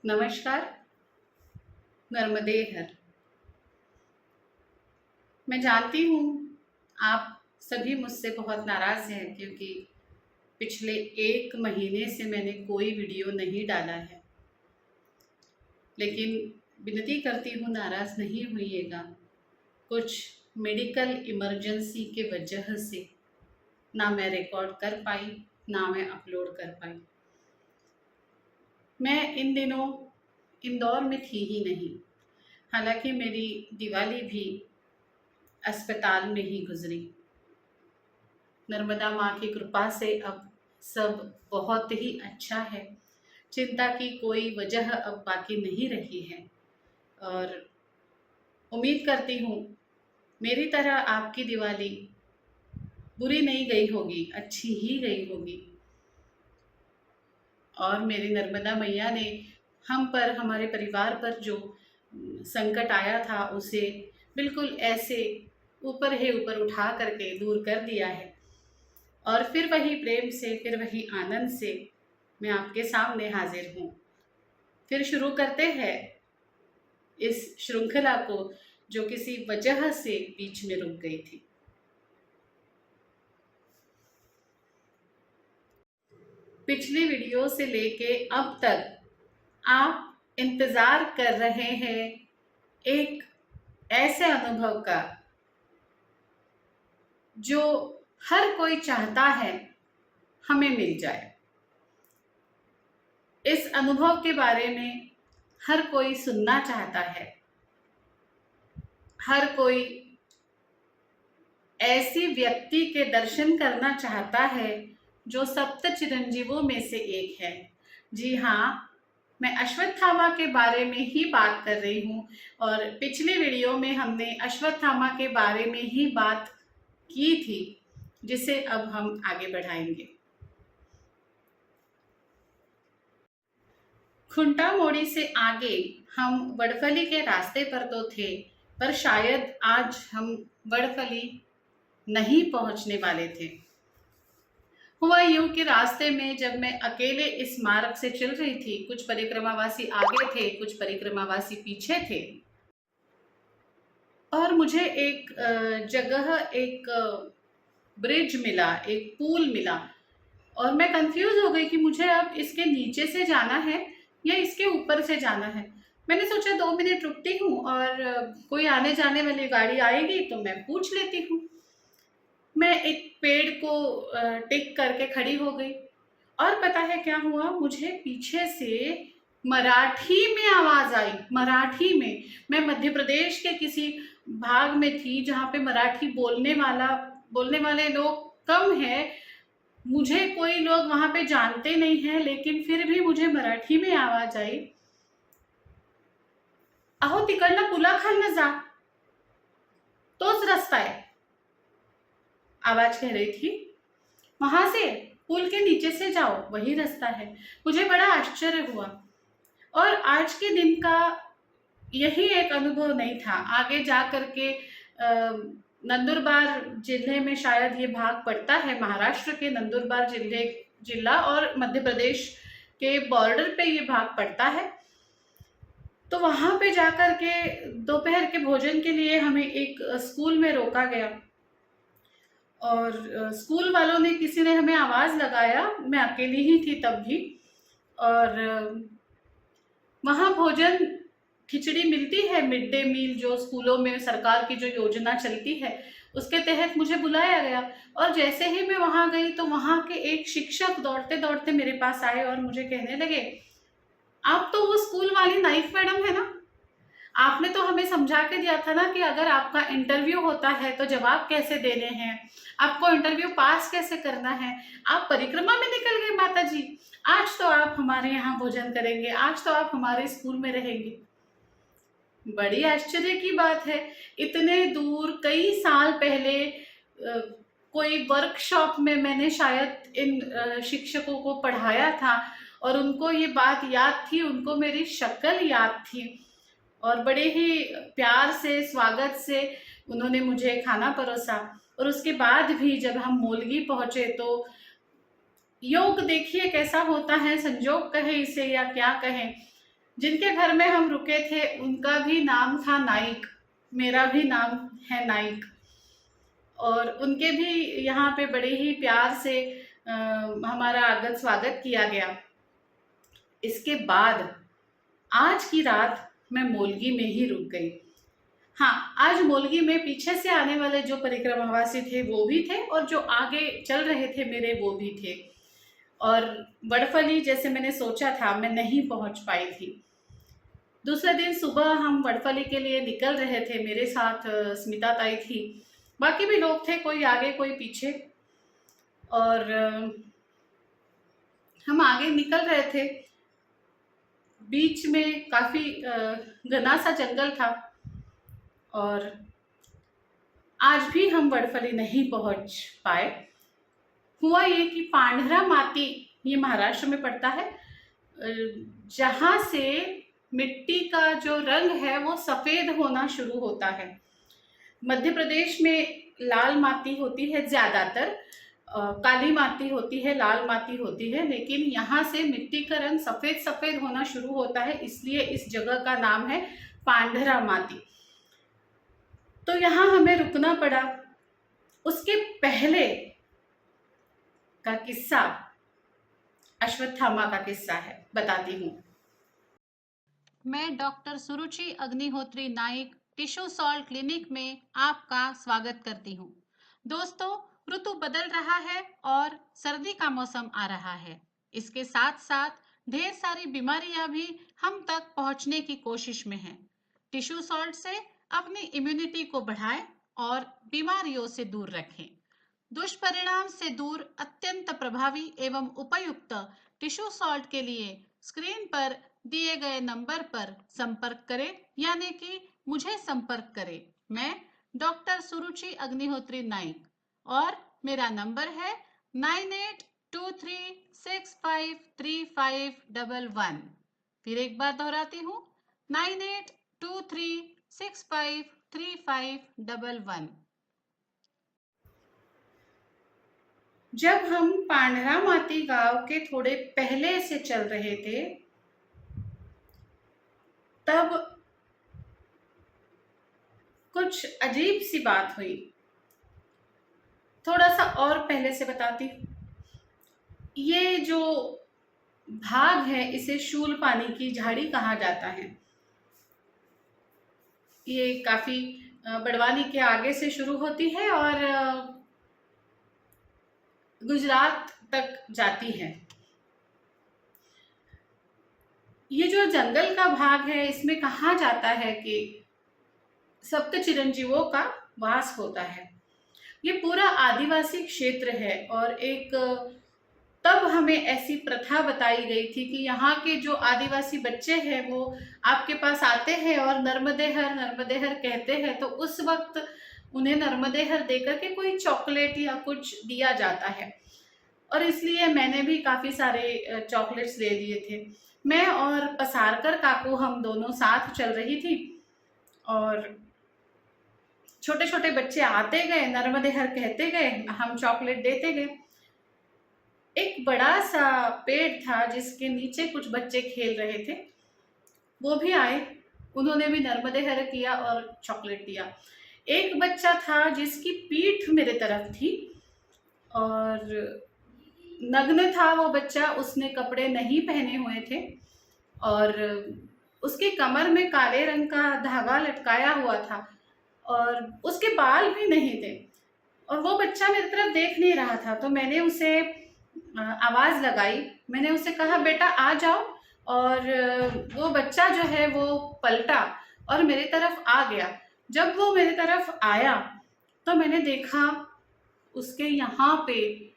नमस्कार। नर्मदे हर। मैं जानती हूँ आप सभी मुझसे बहुत नाराज़ हैं क्योंकि पिछले 1 महीने से मैंने कोई वीडियो नहीं डाला है। लेकिन विनती करती हूँ नाराज़ नहीं होइएगा। कुछ मेडिकल इमरजेंसी के वजह से ना मैं रिकॉर्ड कर पाई, ना मैं अपलोड कर पाई। मैं इन दिनों इंदौर में थी ही नहीं। हालाँकि मेरी दिवाली भी अस्पताल में ही गुज़री। नर्मदा माँ की कृपा से अब सब बहुत ही अच्छा है। चिंता की कोई वजह अब बाकी नहीं रही है और उम्मीद करती हूँ मेरी तरह आपकी दिवाली बुरी नहीं गई होगी, अच्छी ही गई होगी। और मेरी नर्मदा मैया ने हम पर, हमारे परिवार पर जो संकट आया था उसे बिल्कुल ऐसे ऊपर ही ऊपर उठा करके दूर कर दिया है। और फिर वही प्रेम से, फिर वही आनंद से मैं आपके सामने हाजिर हूँ। फिर शुरू करते हैं इस श्रृंखला को जो किसी वजह से बीच में रुक गई थी। पिछली वीडियो से लेके अब तक आप इंतज़ार कर रहे हैं एक ऐसे अनुभव का जो हर कोई चाहता है हमें मिल जाए। इस अनुभव के बारे में हर कोई सुनना चाहता है। हर कोई ऐसी व्यक्ति के दर्शन करना चाहता है जो सप्त चिरंजीवों में से एक है। जी हाँ, मैं अश्वत्थामा के बारे में ही बात कर रही हूँ और पिछली वीडियो में हमने अश्वत्थामा के बारे में ही बात की थी, जिसे अब हम आगे बढ़ाएंगे। खुंटा मोड़ी से आगे हम वडफली के रास्ते पर तो थे, पर शायद आज हम वडफली नहीं पहुंचने वाले थे। हुआ यूं कि रास्ते में जब मैं अकेले इस मार्ग से चल रही थी, कुछ परिक्रमावासी आगे थे, कुछ परिक्रमावासी पीछे थे और मुझे एक जगह, एक ब्रिज मिला, एक पुल मिला और मैं कंफ्यूज हो गई कि मुझे अब इसके नीचे से जाना है या इसके ऊपर से जाना है। मैंने सोचा 2 मिनट रुकती हूँ और कोई आने जाने वाली गाड़ी आएगी तो मैं पूछ लेती हूँ। मैं एक पेड़ को टिक करके खड़ी हो गई और पता है क्या हुआ, मुझे पीछे से मराठी में आवाज आई। मराठी में। मैं मध्य प्रदेश के किसी भाग में थी जहाँ पे मराठी बोलने वाले लोग कम है। मुझे कोई लोग वहां पे जानते नहीं हैं, लेकिन फिर भी मुझे मराठी में आवाज आई, अहो तिकडनं पुलाखालनं जा, तोच रस्ता है। आवाज कह रही थी वहां से पुल के नीचे से जाओ, वही रास्ता है। मुझे बड़ा आश्चर्य हुआ और आज के दिन का यही एक अनुभव नहीं था। आगे जा करके नंदुरबार जिले में शायद ये भाग पड़ता है, महाराष्ट्र के नंदुरबार जिला और मध्य प्रदेश के बॉर्डर पे ये भाग पड़ता है। तो वहां पे जाकर के दोपहर के भोजन के लिए हमें एक स्कूल में रोका गया और स्कूल वालों ने, किसी ने हमें आवाज लगाया, मैं अकेली ही थी तब भी, और वहाँ भोजन खिचड़ी मिलती है, मिड डे मील जो स्कूलों में सरकार की जो योजना चलती है उसके तहत मुझे बुलाया गया। और जैसे ही मैं वहां गई तो वहां के एक शिक्षक दौड़ते दौड़ते मेरे पास आए और मुझे कहने लगे, आप तो वो स्कूल वाली नाइफ मैडम है ना, आपने तो हमें समझा के दिया था ना कि अगर आपका इंटरव्यू होता है तो जवाब कैसे देने हैं, आपको इंटरव्यू पास कैसे करना है। आप परिक्रमा में निकल गए माता जी, आज तो आप हमारे यहाँ भोजन करेंगे, आज तो आप हमारे स्कूल में रहेंगे। बड़ी आश्चर्य की बात है, इतने दूर कई साल पहले कोई वर्कशॉप में मैंने शायद इन शिक्षकों को पढ़ाया था और उनको ये बात याद थी, उनको मेरी शक्ल याद थी और बड़े ही प्यार से, स्वागत से उन्होंने मुझे खाना परोसा। और उसके बाद भी जब हम मोलगी पहुंचे तो योग देखिए कैसा होता है, संजोग कहे इसे या क्या कहें, जिनके घर में हम रुके थे उनका भी नाम था नाइक, मेरा भी नाम है नाइक, और उनके भी यहाँ पे बड़े ही प्यार से हमारा आगत स्वागत किया गया। इसके बाद आज की रात मैं मोलगी में ही रुक गई। हाँ, आज मोलगी में पीछे से आने वाले जो परिक्रमावासी थे वो भी थे, और जो आगे चल रहे थे मेरे वो भी थे। और वडफली जैसे मैंने सोचा था मैं नहीं पहुंच पाई थी। दूसरे दिन सुबह हम वडफली के लिए निकल रहे थे, मेरे साथ स्मिता ताई थी, बाकी भी लोग थे, कोई आगे कोई पीछे। और हम आगे निकल रहे थे, बीच में काफी घना सा जंगल था, और आज भी हम वडफली नहीं पहुंच पाए। हुआ ये कि पांढरा माती, ये महाराष्ट्र में पड़ता है, जहां से मिट्टी का जो रंग है वो सफेद होना शुरू होता है। मध्य प्रदेश में लाल माती होती है ज्यादातर, काली माती होती है, लाल माती होती है, लेकिन यहाँ से मिट्टी का रंग सफेद सफेद होना शुरू होता है, इसलिए इस जगह का नाम है पांढरा माती। तो यहाँ हमें रुकना पड़ा। उसके पहले का किस्सा अश्वत्थामा का किस्सा है, बताती हूँ। मैं doctor Suruchi Agnihotri Naik tissue salt clinic में आपका स्वागत करती हूँ। दोस्तों, ऋतु बदल रहा है और सर्दी का मौसम आ रहा है। इसके साथ साथ ढेर सारी बीमारियां भी हम तक पहुंचने की कोशिश में हैं। टिश्यू सॉल्ट से अपनी इम्यूनिटी को बढ़ाएं और बीमारियों से दूर रखें। दुष्परिणाम से दूर अत्यंत प्रभावी एवं उपयुक्त टिश्यू सॉल्ट के लिए स्क्रीन पर दिए गए नंबर पर संपर्क करें, यानी कि मुझे संपर्क करें। मैं डॉक्टर सुरुचि अग्निहोत्री नाइक, और मेरा नंबर है 9823653511। फिर एक बार दोहराती हूँ, 9823653511। जब हम पांढरा माती गांव के थोड़े पहले से चल रहे थे, तब कुछ अजीब सी बात हुई। थोड़ा सा और पहले से बताती हूँ। ये जो भाग है इसे शूल पानी की झाड़ी कहा जाता है। ये काफी बड़वानी के आगे से शुरू होती है और गुजरात तक जाती है। ये जो जंगल का भाग है इसमें कहा जाता है कि सप्त चिरंजीवों का वास होता है। ये पूरा आदिवासी क्षेत्र है, और एक तब हमें ऐसी प्रथा बताई गई थी कि यहाँ के जो आदिवासी बच्चे हैं वो आपके पास आते हैं और नर्मदे हर कहते हैं, तो उस वक्त उन्हें नर्मदे हर देकर के कोई चॉकलेट या कुछ दिया जाता है। और इसलिए मैंने भी काफ़ी सारे चॉकलेट्स ले लिए थे। मैं और पसारकर काकू हम दोनों साथ चल रही थी, और छोटे छोटे बच्चे आते गए, नर्मदे हर कहते गए, हम चॉकलेट देते गए। एक बड़ा सा पेड़ था जिसके नीचे कुछ बच्चे खेल रहे थे, वो भी आए, उन्होंने भी नर्मदे हर किया और चॉकलेट दिया। एक बच्चा था जिसकी पीठ मेरे तरफ थी, और नग्न था वो बच्चा, उसने कपड़े नहीं पहने हुए थे, और उसकी कमर में काले रंग का धागा लटकाया हुआ था, और उसके बाल भी नहीं थे, और वो बच्चा मेरी तरफ देख नहीं रहा था। तो मैंने उसे आवाज़ लगाई, मैंने उसे कहा बेटा आ जाओ, और वो बच्चा जो है वो पलटा और मेरी तरफ आ गया। जब वो मेरी तरफ आया तो मैंने देखा उसके यहाँ पे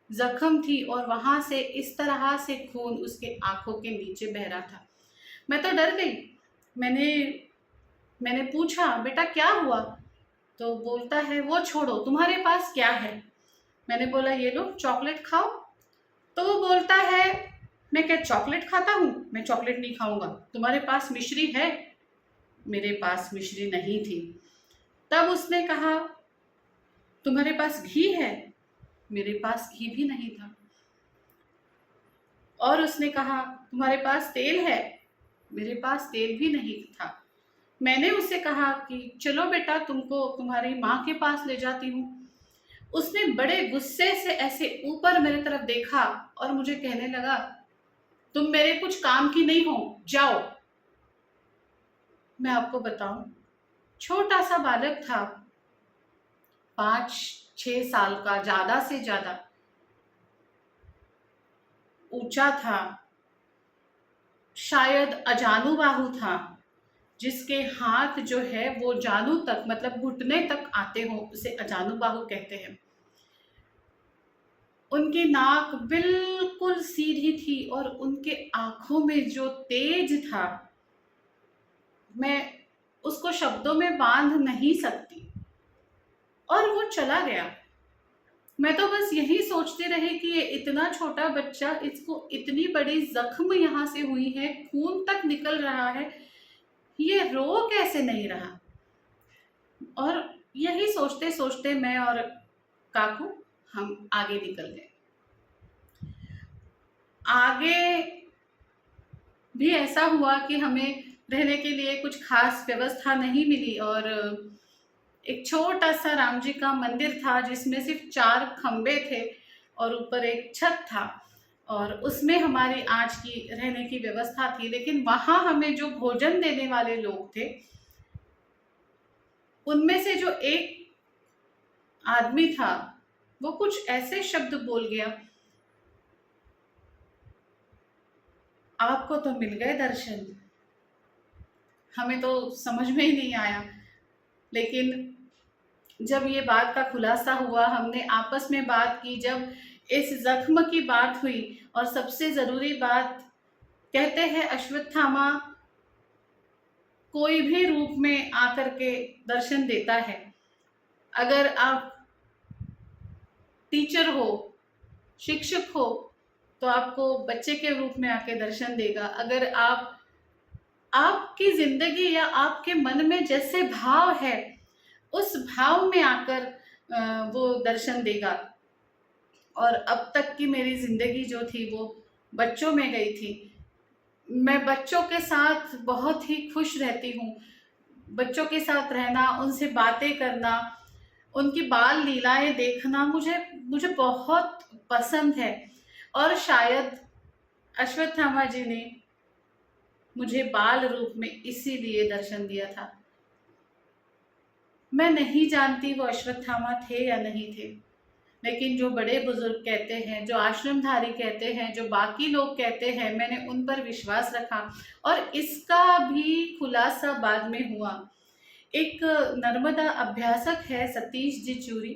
जख्म थी, और वहां से इस तरह से खून उसके आंखों के नीचे बह रहा था। मैं तो डर गई। मैंने पूछा बेटा क्या हुआ? तो बोलता है वो छोड़ो, तुम्हारे पास क्या है? मैंने बोला ये लो चॉकलेट खाओ। तो वो बोलता है मैं क्या चॉकलेट खाता हूँ? मैं चॉकलेट नहीं खाऊंगा। तुम्हारे पास मिश्री है? मेरे पास मिश्री नहीं थी। तब उसने कहा तुम्हारे पास घी है? मेरे पास घी भी नहीं था। और उसने कहा तुम्हारे पास तेल है? मेरे पास तेल भी नहीं था। मैंने उससे कहा कि चलो बेटा, तुमको तुम्हारी माँ के पास ले जाती हूँ। उसने बड़े गुस्से से ऐसे ऊपर मेरी तरफ देखा और मुझे कहने लगा, तुम मेरे कुछ काम की नहीं हो, जाओ। मैं आपको बताऊं, छोटा सा बालक था, 5-6 साल का, ज्यादा से ज्यादा। ऊंचा था, शायद अजानू बाहु था, जिसके हाथ जो है वो जानू तक, मतलब घुटने तक आते हो, उसे अजानू बाहु कहते हैं। उनकी नाक बिल्कुल सीधी थी और उनके आंखों में जो तेज था, मैं उसको शब्दों में बांध नहीं सकती। और वो चला गया। मैं तो बस यही सोचती रही कि ये इतना छोटा बच्चा, इसको इतनी बड़ी जख्म यहाँ से हुई है, खून तक निकल रहा है, ये रो कैसे नहीं रहा। और यही सोचते सोचते मैं और काकू हम आगे निकल गए। आगे भी ऐसा हुआ कि हमें रहने के लिए कुछ खास व्यवस्था नहीं मिली, और एक छोटा सा राम जी का मंदिर था जिसमें सिर्फ 4 खंबे थे और ऊपर एक छत था, और उसमें हमारी आज की रहने की व्यवस्था थी। लेकिन वहां हमें जो भोजन देने वाले लोग थे, उनमें से जो एक आदमी था, वो कुछ ऐसे शब्द बोल गया, आपको तो मिल गए दर्शन। हमें तो समझ में ही नहीं आया। लेकिन जब ये बात का खुलासा हुआ, हमने आपस में बात की, जब इस जख्म की बात हुई, और सबसे जरूरी बात, कहते हैं अश्वत्थामा कोई भी रूप में आकर के दर्शन देता है। अगर आप टीचर हो, शिक्षक हो, तो आपको बच्चे के रूप में आके दर्शन देगा। अगर आप, आपकी जिंदगी या आपके मन में जैसे भाव है, उस भाव में आकर वो दर्शन देगा। और अब तक की मेरी जिंदगी जो थी वो बच्चों में गई थी। मैं बच्चों के साथ बहुत ही खुश रहती हूँ। बच्चों के साथ रहना, उनसे बातें करना, उनकी बाल लीलाएं देखना मुझे मुझे बहुत पसंद है। और शायद अश्वत्थामा जी ने मुझे बाल रूप में इसीलिए दर्शन दिया था। मैं नहीं जानती वो अश्वत्थामा थे या नहीं थे, लेकिन जो बड़े बुजुर्ग कहते हैं, जो आश्रमधारी कहते हैं, जो बाकी लोग कहते हैं, मैंने उन पर विश्वास रखा। और इसका भी खुलासा बाद में हुआ। एक नर्मदा अभ्यासक है, सतीश जी चूरी,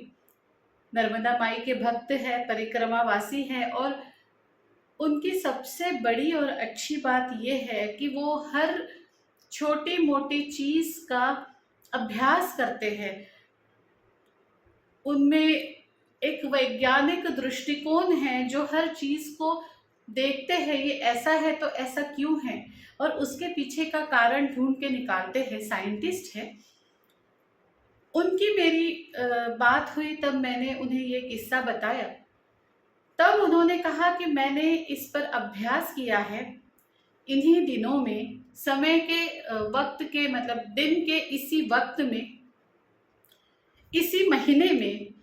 नर्मदा माई के भक्त है, परिक्रमावासी है, और उनकी सबसे बड़ी और अच्छी बात यह है कि वो हर छोटी मोटी चीज का अभ्यास करते हैं। उनमें एक वैज्ञानिक दृष्टिकोण है, जो हर चीज को देखते हैं, ये ऐसा है तो ऐसा क्यों है, और उसके पीछे का कारण ढूंढ के निकालते हैं, साइंटिस्ट है। उनकी मेरी बात हुई, तब मैंने उन्हें ये किस्सा बताया। तब उन्होंने कहा कि मैंने इस पर अभ्यास किया है, इन्हीं दिनों में, समय के वक्त के, मतलब दिन के इसी वक्त में, इसी महीने में,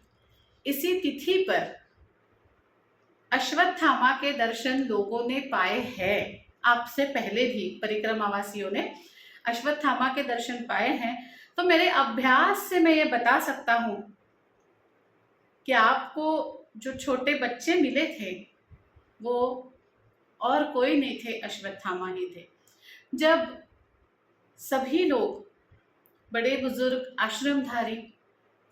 इसी तिथि पर अश्वत्थामा के दर्शन लोगों ने पाए हैं। आपसे पहले भी परिक्रमावासियों ने अश्वत्थामा के दर्शन पाए हैं। तो मेरे अभ्यास से मैं ये बता सकता हूं कि आपको जो छोटे बच्चे मिले थे, वो और कोई नहीं थे, अश्वत्थामा ही थे। जब सभी लोग, बड़े बुजुर्ग, आश्रमधारी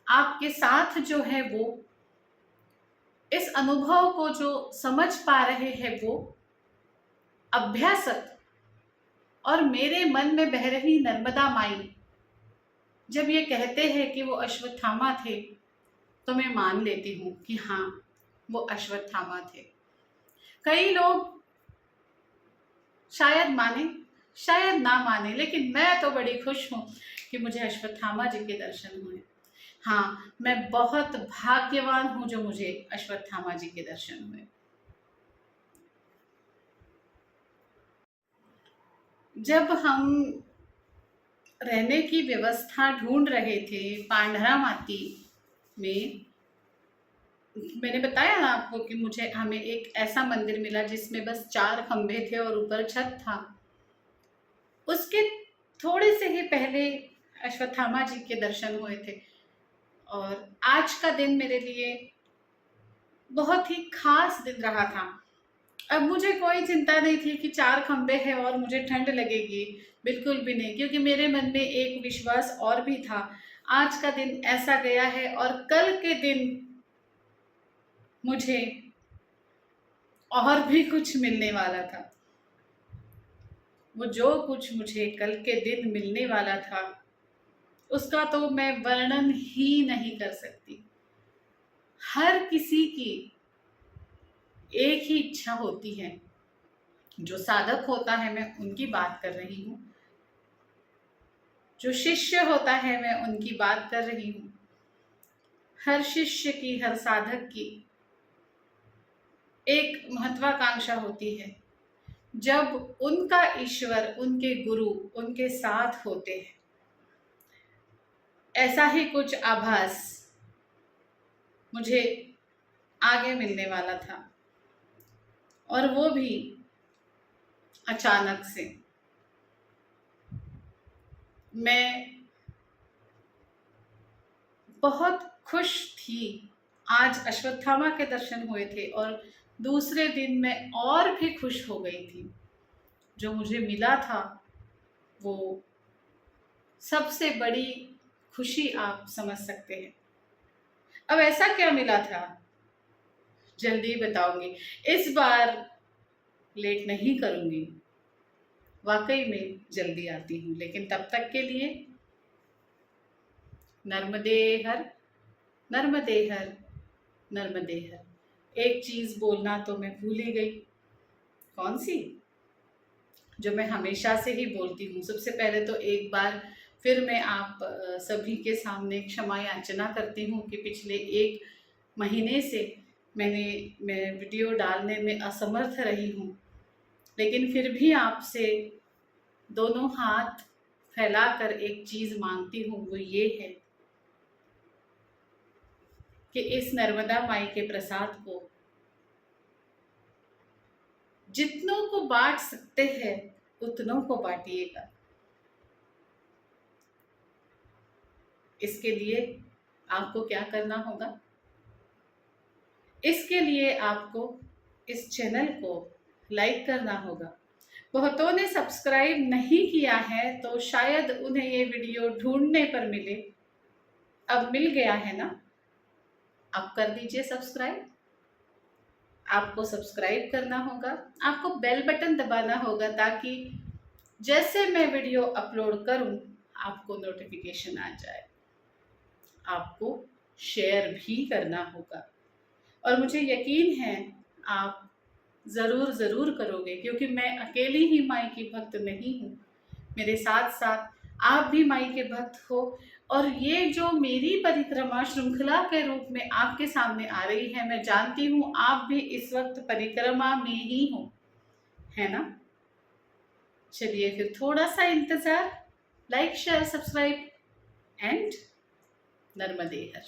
आपके साथ जो है, वो इस अनुभव को जो समझ पा रहे हैं, वो अभ्यासक, और मेरे मन में बह रही नर्मदा माई जब ये कहते हैं कि वो अश्वत्थामा थे, तो मैं मान लेती हूँ कि हाँ, वो अश्वत्थामा थे। कई लोग शायद माने, शायद ना माने, लेकिन मैं तो बड़ी खुश हूँ कि मुझे अश्वत्थामा जी के दर्शन हुए। हाँ, मैं बहुत भाग्यवान हूँ जो मुझे अश्वत्थामा जी के दर्शन हुए। जब हम रहने की व्यवस्था ढूंढ रहे थे पांढरा माती में, मैंने बताया ना आपको कि मुझे हमें एक ऐसा मंदिर मिला जिसमें बस 4 खंभे थे और ऊपर छत था। उसके थोड़े से ही पहले अश्वत्थामा जी के दर्शन हुए थे और आज का दिन मेरे लिए बहुत ही खास दिन रहा था। अब मुझे कोई चिंता नहीं थी कि 4 खंभे हैं और मुझे ठंड लगेगी, बिल्कुल भी नहीं, क्योंकि मेरे मन में एक विश्वास और भी था। आज का दिन ऐसा गया है और कल के दिन मुझे और भी कुछ मिलने वाला था। वो जो कुछ मुझे कल के दिन मिलने वाला था उसका तो मैं वर्णन ही नहीं कर सकती। हर किसी की एक ही इच्छा होती है, जो साधक होता है मैं उनकी बात कर रही हूँ, जो शिष्य होता है मैं उनकी बात कर रही हूँ। हर शिष्य की, हर साधक की एक महत्वाकांक्षा होती है, जब उनका ईश्वर, उनके गुरु उनके साथ होते हैं। ऐसा ही कुछ आभास मुझे आगे मिलने वाला था और वो भी अचानक से। मैं बहुत खुश थी। आज अश्वत्थामा के दर्शन हुए थे और दूसरे दिन मैं और भी खुश हो गई थी। जो मुझे मिला था वो सबसे बड़ी खुशी आप समझ सकते हैं। अब ऐसा क्या मिला था, जल्दी बताऊंगी। इस बार लेट नहीं करूंगी, वाकई में जल्दी आती हूँ, लेकिन तब तक के लिए नर्मदे हर, नर्मदे हर, नर्मदे हर। एक चीज बोलना तो मैं भूल ही गई। कौन सी? जो मैं हमेशा से ही बोलती हूँ। सबसे पहले तो एक बार फिर मैं आप सभी के सामने क्षमा याचना करती हूँ कि पिछले 1 महीने से मैं वीडियो डालने में असमर्थ रही हूँ, लेकिन फिर भी आपसे दोनों हाथ फैलाकर एक चीज मांगती हूँ, वो ये है कि इस नर्मदा माई के प्रसाद को जितनों को बांट सकते हैं उतनों को बांटिएगा। इसके लिए आपको क्या करना होगा? इसके लिए आपको इस चैनल को लाइक करना होगा। बहुतों ने सब्सक्राइब नहीं किया है तो शायद उन्हें ये वीडियो ढूंढने पर मिले। अब मिल गया है ना, अब कर दीजिए सब्सक्राइब। आपको सब्सक्राइब करना होगा, आपको बेल बटन दबाना होगा ताकि जैसे मैं वीडियो अपलोड करूं आपको नोटिफिकेशन आ जाए। आपको शेयर भी करना होगा और मुझे यकीन है आप ज़रूर करोगे, क्योंकि मैं अकेली ही माई की भक्त नहीं हूँ। मेरे साथ साथ आप भी माई के भक्त हो और ये जो मेरी परिक्रमा श्रृंखला के रूप में आपके सामने आ रही है, मैं जानती हूँ आप भी इस वक्त परिक्रमा में ही हो, है ना? चलिए फिर थोड़ा सा इंतज़ार, like share subscribe and Narmade her.